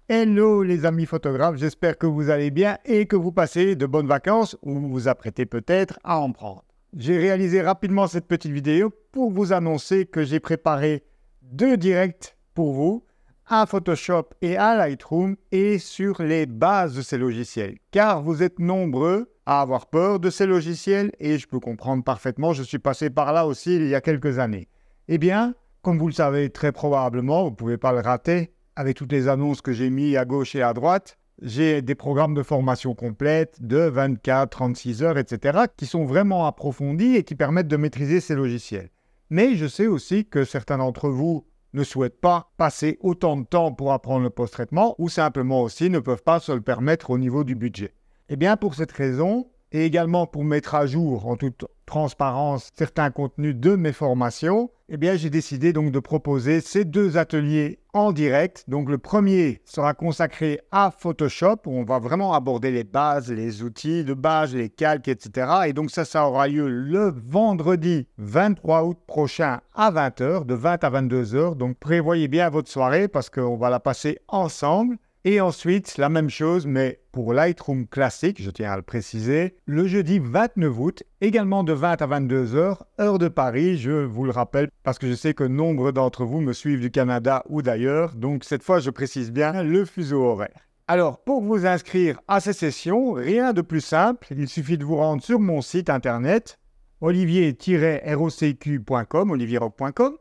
Hello les amis photographes, j'espère que vous allez bien et que vous passez de bonnes vacances ou vous vous apprêtez peut-être à en prendre. J'ai réalisé rapidement cette petite vidéo pour vous annoncer que j'ai préparé 2 directs pour vous, à Photoshop et à Lightroom et sur les bases de ces logiciels. Car vous êtes nombreux à avoir peur de ces logiciels et je peux comprendre parfaitement, je suis passé par là aussi il y a quelques années. Eh bien, comme vous le savez très probablement, vous ne pouvez pas le rater, avec toutes les annonces que j'ai mis à gauche et à droite, j'ai des programmes de formation complète de 24, 36 heures, etc. qui sont vraiment approfondis et qui permettent de maîtriser ces logiciels. Mais je sais aussi que certains d'entre vous ne souhaitent pas passer autant de temps pour apprendre le post-traitement ou simplement aussi ne peuvent pas se le permettre au niveau du budget. Eh bien, pour cette raison, et également pour mettre à jour en toute transparence certains contenus de mes formations, eh bien, j'ai décidé donc de proposer ces 2 ateliers en direct. Donc, le premier sera consacré à Photoshop, où on va vraiment aborder les bases, les outils de base, les calques, etc. Et donc, ça aura lieu le vendredi 23 août prochain à 20 h, de 20 à 22 h. Donc, prévoyez bien votre soirée parce qu'on va la passer ensemble. Et ensuite, la même chose, mais pour Lightroom classique, je tiens à le préciser, le jeudi 29 août, également de 20 à 22 h, heure de Paris, je vous le rappelle, parce que je sais que nombre d'entre vous me suivent du Canada ou d'ailleurs, donc cette fois, je précise bien le fuseau horaire. Alors, pour vous inscrire à ces sessions, rien de plus simple, il suffit de vous rendre sur mon site internet, olivier-rocq.com, olivierrock.com,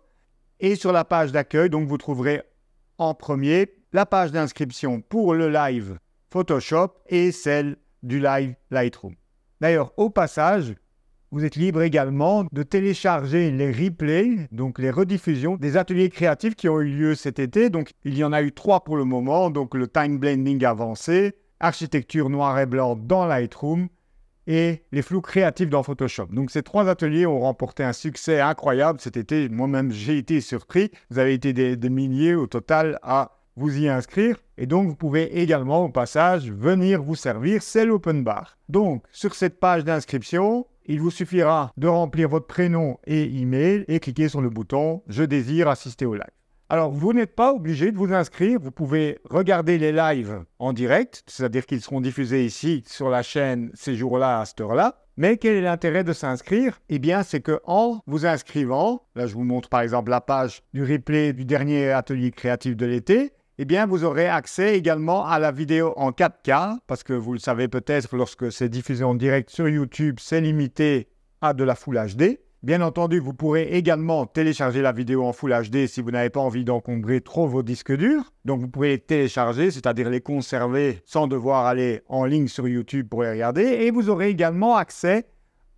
et sur la page d'accueil, donc vous trouverez en premier la page d'inscription pour le live Photoshop et celle du live Lightroom. D'ailleurs, au passage, vous êtes libre également de télécharger les replays, donc les rediffusions des ateliers créatifs qui ont eu lieu cet été. Donc, il y en a eu 3 pour le moment, donc le time blending avancé, architecture noir et blanc dans Lightroom et les flous créatifs dans Photoshop. Donc, ces 3 ateliers ont remporté un succès incroyable cet été. Moi-même, j'ai été surpris. Vous avez été des milliers au total à vous y inscrire. Et donc, vous pouvez également, au passage, venir vous servir. C'est l'open bar. Donc, sur cette page d'inscription, il vous suffira de remplir votre prénom et email et cliquer sur le bouton « Je désire assister au live ». Alors, vous n'êtes pas obligé de vous inscrire. Vous pouvez regarder les lives en direct, c'est-à-dire qu'ils seront diffusés ici sur la chaîne ces jours-là à cette heure-là. Mais quel est l'intérêt de s'inscrire? Eh bien, c'est qu'en vous inscrivant, là je vous montre par exemple la page du replay du dernier atelier créatif de l'été, eh bien, vous aurez accès également à la vidéo en 4K, parce que vous le savez peut-être, lorsque c'est diffusé en direct sur YouTube, c'est limité à de la Full HD. Bien entendu, vous pourrez également télécharger la vidéo en Full HD si vous n'avez pas envie d'encombrer trop vos disques durs. Donc, vous pouvez les télécharger, c'est-à-dire les conserver sans devoir aller en ligne sur YouTube pour les regarder. Et vous aurez également accès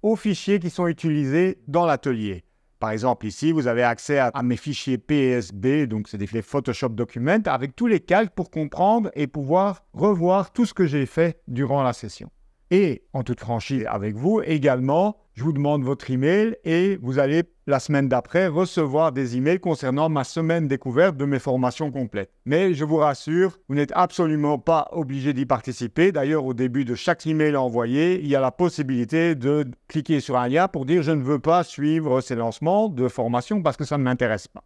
aux fichiers qui sont utilisés dans l'atelier. Par exemple, ici, vous avez accès à mes fichiers PSB, donc c'est des fichiers Photoshop Document, avec tous les calques pour comprendre et pouvoir revoir tout ce que j'ai fait durant la session. Et, en toute franchise avec vous, également, je vous demande votre email et vous allez, la semaine d'après, recevoir des emails concernant ma semaine découverte de mes formations complètes. Mais je vous rassure, vous n'êtes absolument pas obligé d'y participer. D'ailleurs, au début de chaque email envoyé, il y a la possibilité de cliquer sur un lien pour dire « Je ne veux pas suivre ces lancements de formation parce que ça ne m'intéresse pas ».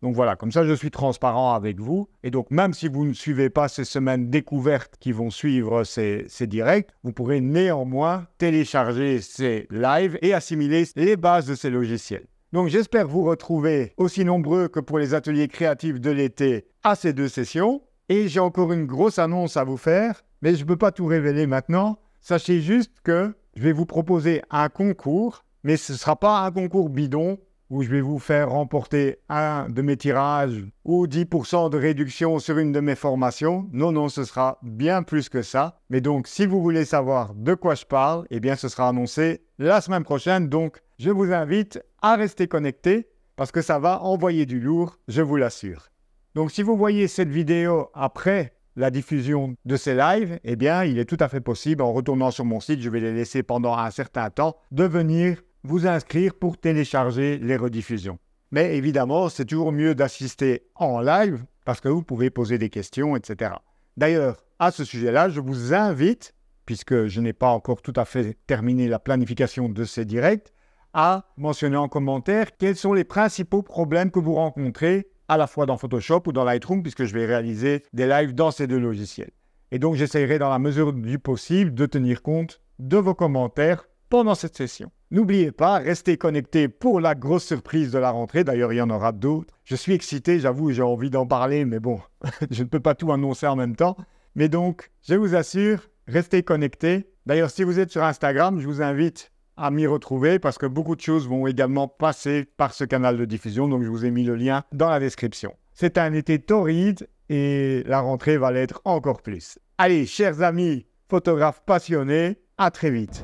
Donc voilà, comme ça je suis transparent avec vous. Et donc même si vous ne suivez pas ces semaines découvertes qui vont suivre ces directs, vous pourrez néanmoins télécharger ces lives et assimiler les bases de ces logiciels. Donc j'espère vous retrouver aussi nombreux que pour les ateliers créatifs de l'été à ces 2 sessions. Et j'ai encore une grosse annonce à vous faire, mais je ne peux pas tout révéler maintenant. Sachez juste que je vais vous proposer un concours, mais ce ne sera pas un concours bidon, où je vais vous faire remporter un de mes tirages ou 10% de réduction sur une de mes formations. Non, ce sera bien plus que ça. Mais donc, si vous voulez savoir de quoi je parle, eh bien, ce sera annoncé la semaine prochaine. Donc, je vous invite à rester connecté parce que ça va envoyer du lourd, je vous l'assure. Donc, si vous voyez cette vidéo après la diffusion de ces lives, eh bien, il est tout à fait possible, en retournant sur mon site, je vais les laisser pendant un certain temps, de venir vous inscrire pour télécharger les rediffusions. Mais évidemment, c'est toujours mieux d'assister en live parce que vous pouvez poser des questions, etc. D'ailleurs, à ce sujet-là, je vous invite, puisque je n'ai pas encore tout à fait terminé la planification de ces directs, à mentionner en commentaire quels sont les principaux problèmes que vous rencontrez à la fois dans Photoshop ou dans Lightroom, puisque je vais réaliser des lives dans ces deux logiciels. Et donc, j'essaierai dans la mesure du possible de tenir compte de vos commentaires pendant cette session. N'oubliez pas, restez connectés pour la grosse surprise de la rentrée. D'ailleurs, il y en aura d'autres. Je suis excité, j'avoue, j'ai envie d'en parler, mais bon, je ne peux pas tout annoncer en même temps. Mais donc, je vous assure, restez connectés. D'ailleurs, si vous êtes sur Instagram, je vous invite à m'y retrouver parce que beaucoup de choses vont également passer par ce canal de diffusion. Donc, je vous ai mis le lien dans la description. C'est un été torride et la rentrée va l'être encore plus. Allez, chers amis photographes passionnés, à très vite.